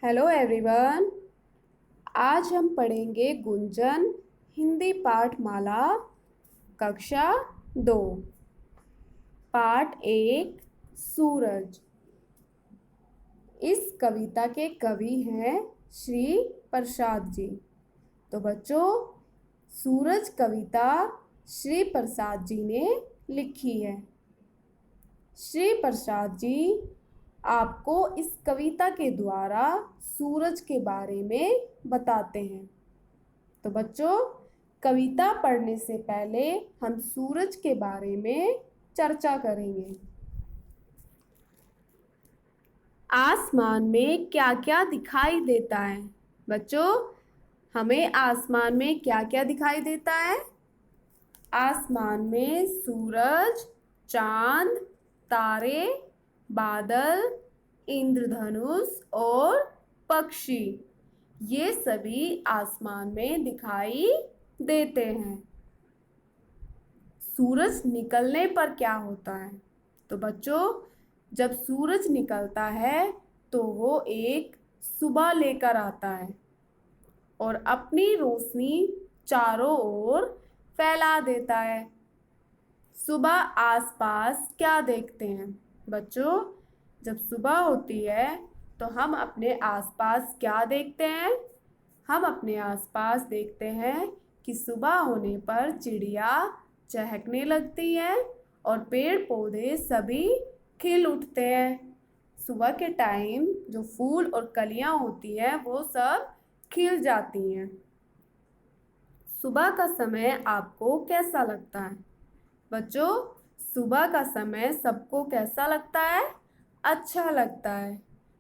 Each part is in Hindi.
Hello everyone. आज हम पढ़ेंगे गुंजन हिंदी पाठमाला कक्षा 2 पाठ 1 सूरज। इस कविता के कवि हैं श्री प्रसाद जी। तो बच्चों, सूरज कविता श्री प्रसाद जी ने लिखी है। श्री प्रसाद जी आपको इस कविता के द्वारा सूरज के बारे में बताते हैं। तो बच्चों, कविता पढ़ने से पहले हम सूरज के बारे में चर्चा करेंगे। आसमान में क्या क्या दिखाई देता है? बच्चों, हमें आसमान में क्या क्या दिखाई देता है? आसमान में सूरज, चांद, तारे, बादल, इंद्रधनुष और पक्षी, ये सभी आसमान में दिखाई देते हैं। सूरज निकलने पर क्या होता है? तो बच्चों, जब सूरज निकलता है तो वो एक सुबह लेकर आता है और अपनी रोशनी चारों ओर फैला देता है। सुबह आसपास क्या देखते हैं? बच्चों, जब सुबह होती है तो हम अपने आसपास क्या देखते हैं? हम अपने आसपास देखते हैं कि सुबह होने पर चिड़िया चहकने लगती हैं और पेड़ पौधे सभी खिल उठते हैं। सुबह के टाइम जो फूल और कलियां होती हैं वो सब खिल जाती हैं। सुबह का समय आपको कैसा लगता है? बच्चों, सुबह का समय सबको कैसा लगता है? अच्छा लगता है।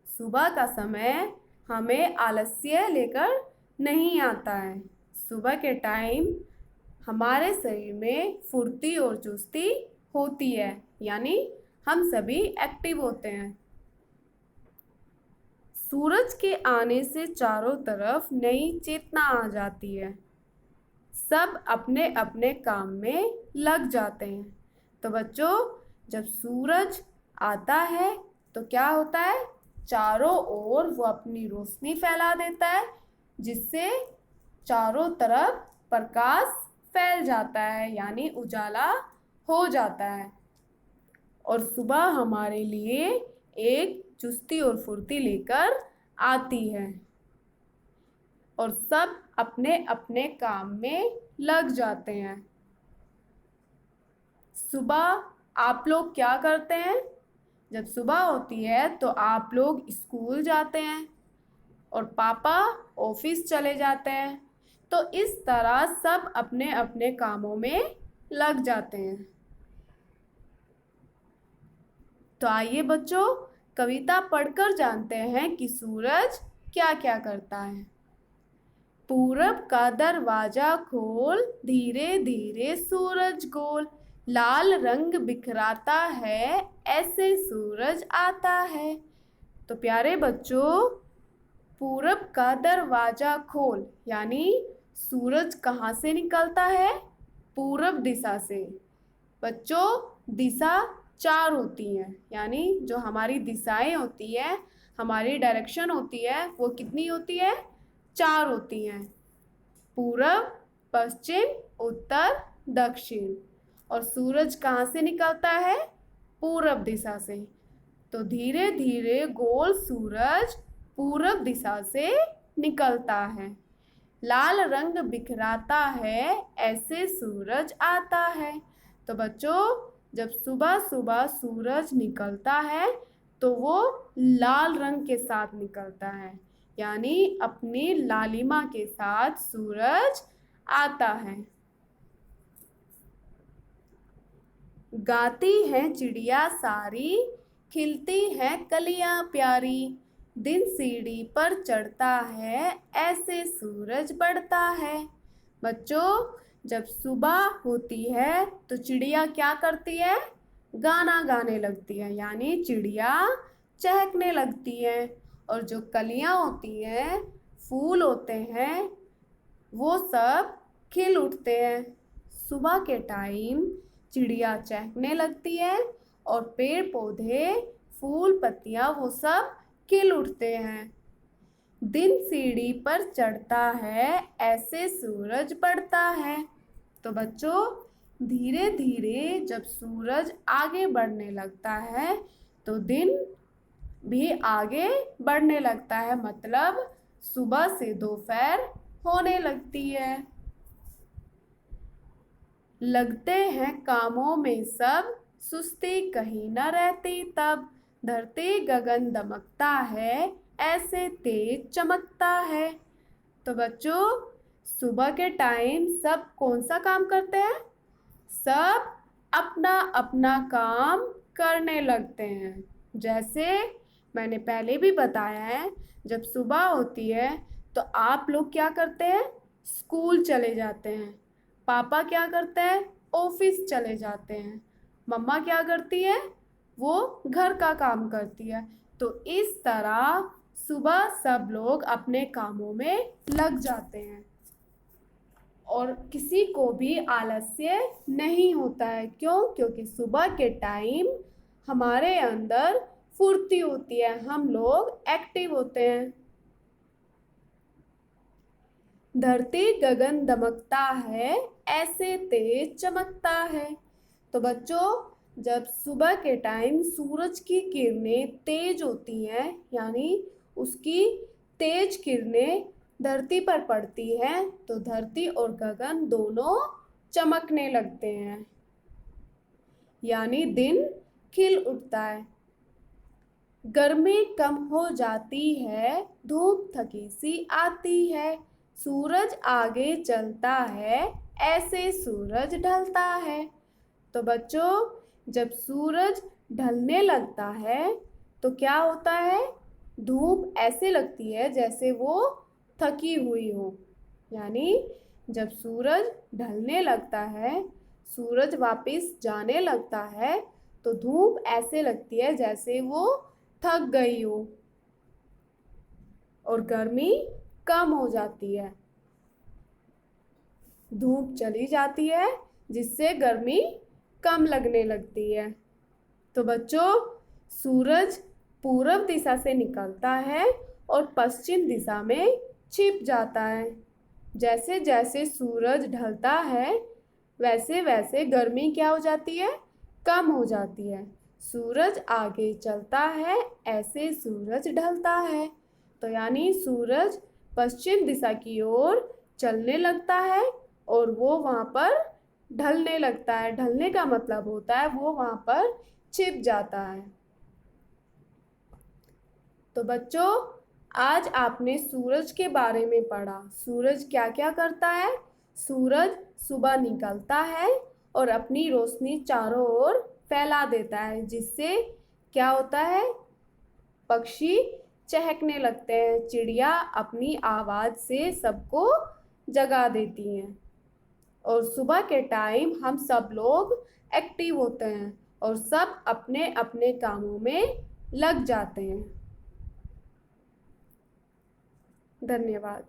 सुबह का समय हमें आलस्य लेकर नहीं आता है। सुबह के टाइम हमारे शरीर में फुर्ती और चुस्ती होती है, यानी हम सभी एक्टिव होते हैं। सूरज के आने से चारों तरफ नई चेतना आ जाती है। सब अपने अपने काम में लग जाते हैं। तो बच्चों, जब सूरज आता है तो क्या होता है? चारों ओर वो अपनी रोशनी फैला देता है, जिससे चारों तरफ प्रकाश फैल जाता है, यानी उजाला हो जाता है। और सुबह हमारे लिए एक चुस्ती और फुर्ती लेकर आती है और सब अपने अपने काम में लग जाते हैं। सुबह आप लोग क्या करते हैं? जब सुबह होती है तो आप लोग स्कूल जाते हैं और पापा ऑफिस चले जाते हैं। तो इस तरह सब अपने अपने कामों में लग जाते हैं। तो आइए बच्चों, कविता पढ़कर जानते हैं कि सूरज क्या क्या करता है। पूरब का दरवाजा खोल, धीरे धीरे सूरज गोल, लाल रंग बिखराता है, ऐसे सूरज आता है। तो प्यारे बच्चों, पूरब का दरवाजा खोल यानी सूरज कहाँ से निकलता है? पूरब दिशा से। बच्चों, दिशा 4 होती हैं, यानी जो हमारी दिशाएं होती है, हमारी डायरेक्शन होती है, वो कितनी होती है? 4 होती हैं। पूरब, पश्चिम, उत्तर, दक्षिण। और सूरज कहाँ से निकलता है? पूरब दिशा से। तो धीरे धीरे गोल सूरज पूरब दिशा से निकलता है। लाल रंग बिखराता है, ऐसे सूरज आता है। तो बच्चों, जब सुबह सुबह सूरज निकलता है तो वो लाल रंग के साथ निकलता है, यानी अपनी लालिमा के साथ सूरज आता है। गाती है चिड़िया सारी, खिलती है कलियां प्यारी, दिन सीढ़ी पर चढ़ता है, ऐसे सूरज बढ़ता है। बच्चों, जब सुबह होती है तो चिड़िया क्या करती है? गाना गाने लगती है, यानी चिड़िया चहकने लगती है। और जो कलियां होती हैं, फूल होते हैं, वो सब खिल उठते हैं। सुबह के टाइम चिड़िया चहकने लगती है और पेड़ पौधे, फूल, पत्तियां वो सब खिल उठते हैं। दिन सीढ़ी पर चढ़ता है, ऐसे सूरज बढ़ता है। तो बच्चों, धीरे धीरे जब सूरज आगे बढ़ने लगता है तो दिन भी आगे बढ़ने लगता है, मतलब सुबह से दोपहर होने लगती है। लगते हैं कामों में सब, सुस्ती कहीं न रहती तब। धरती गगन दमकता है, ऐसे तेज चमकता है। तो बच्चों, सुबह के टाइम सब कौन सा काम करते हैं? सब अपना अपना काम करने लगते हैं। जैसे मैंने पहले भी बताया है, जब सुबह होती है तो आप लोग क्या करते हैं? स्कूल चले जाते हैं। पापा क्या करते हैं? ऑफिस चले जाते हैं। मम्मा क्या करती है? वो घर का काम करती है। तो इस तरह सुबह सब लोग अपने कामों में लग जाते हैं और किसी को भी आलस्य नहीं होता है। क्यों? क्योंकि सुबह के टाइम हमारे अंदर फुर्ती होती है, हम लोग एक्टिव होते हैं। धरती गगन दमकता है, ऐसे तेज चमकता है। तो बच्चों, जब सुबह के टाइम सूरज की किरणें तेज होती हैं, यानी उसकी तेज किरणें धरती पर पड़ती हैं, तो धरती और गगन दोनों चमकने लगते हैं, यानी दिन खिल उठता है। गर्मी कम हो जाती है, धूप थकी सी आती है। सूरज आगे चलता है, ऐसे सूरज ढलता है। तो बच्चों, जब सूरज ढलने लगता है तो क्या होता है? धूप ऐसे लगती है जैसे वो थकी हुई हो, यानी जब सूरज ढलने लगता है, सूरज वापस जाने लगता है, तो धूप ऐसे लगती है जैसे वो थक गई हो और गर्मी कम हो जाती है। धूप चली जाती है जिससे गर्मी कम लगने लगती है। तो बच्चों, सूरज पूर्व दिशा से निकलता है और पश्चिम दिशा में छिप जाता है। जैसे जैसे सूरज ढलता है वैसे वैसे गर्मी क्या हो जाती है? कम हो जाती है। सूरज आगे चलता है, ऐसे सूरज ढलता है। तो यानी सूरज पश्चिम दिशा की ओर चलने लगता है और वो वहाँ पर ढलने लगता है। ढलने का मतलब होता है वो वहाँ पर छिप जाता है। तो बच्चों, आज आपने सूरज के बारे में पढ़ा। सूरज क्या क्या करता है? सूरज सुबह निकलता है और अपनी रोशनी चारों ओर फैला देता है, जिससे क्या होता है? पक्षी चहकने लगते हैं, चिड़िया अपनी आवाज़ से सबको जगा देती हैं। और सुबह के टाइम हम सब लोग एक्टिव होते हैं और सब अपने अपने कामों में लग जाते हैं। धन्यवाद।